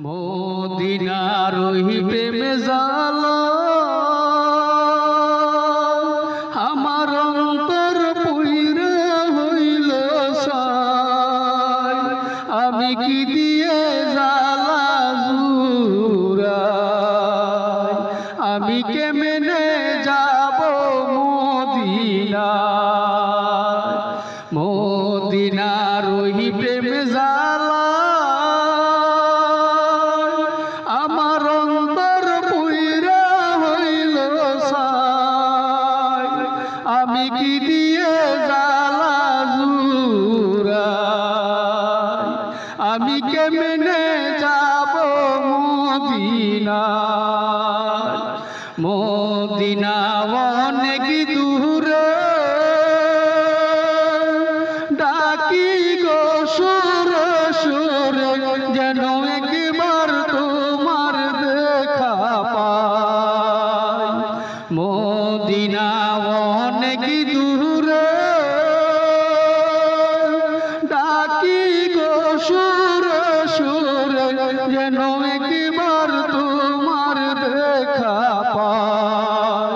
মদিনার ওই প্রেমে জালা আমার অন্তর পুইরা হইল সাই। আমি কি দিয়ে জালা জুড়াই, আমি কেমনে যাব মদিনায়। মদিনার ওই প্রেমে জালা আমার অন্তর পুইরা হইল সাই। আমি কি দিয়ে জালা জুড়াই, আমি কেমনে যাব মদিনায়। মদিনা অনেক দূরে, ডাকি গো সুরে সুরে যেন একবার তোমার দেখা পাই। মদিনা অনেক দূরে, ডাকি গো সুরে সুরে যেন একবার তোমার দেখা পাই।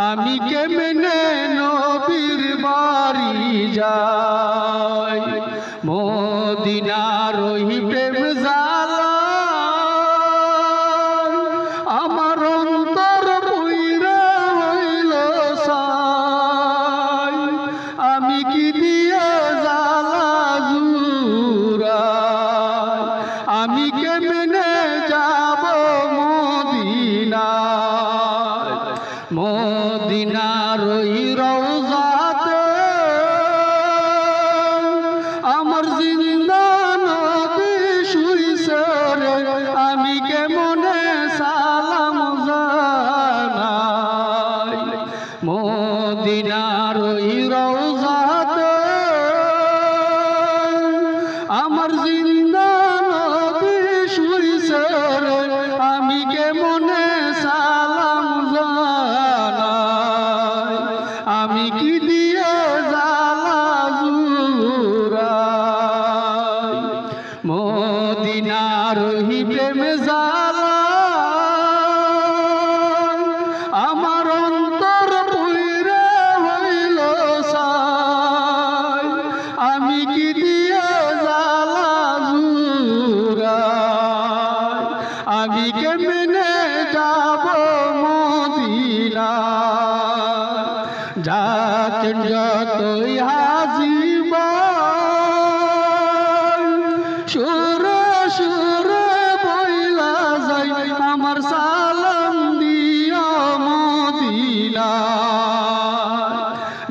আমি কেমনে নবীর বাড়ি যাই। মদিনার ওই প্রেম জালা আমার অন্তর পুইরা হইল সাই। আমি কি দিয়ে জালা জুড়াই, আমি কেমনে যাব মদিনায়। মদিনার ওই রওজাতে আমার জিন্দা নবী শুইছে রে, আমি কেমনে সালাম জানাই। মদিনার ওই রওজাতে আমার জিন্দা নবী শুইছে রে, আমি কেমনে সালাম জানাই। আমি কি দিয়ে জালা জুড়াই। মদিনার ওই প্রেম জালা আমার অন্তর পুইরা হইল সাই। আমি কি দিয়ে জালা জুড়াই, আমি কেমনে যাব মদিনায়। যাচ্ছেন যতই হাজী ভাই, সুরে সুরে বইলা যাই আমার সালাম দিও মদিনায়।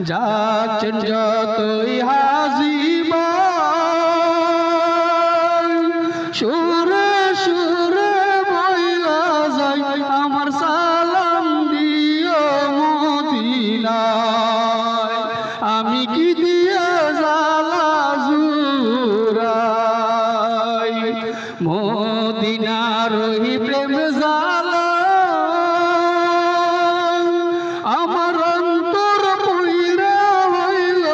যাচ্ছেন যতই হাজী ভাই, সুরে সুরে বইলা যাই আমার সালাম দিও মদিনায়। আমি কি দিয়ে জালা জুড়াই। মদিনার ওই প্রেম জালা আমার অন্তর পুইরা হইল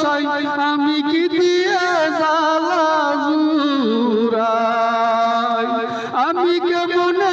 সাই। আমি কি দিয়ে জালা জুড়াই, আমি কেমনে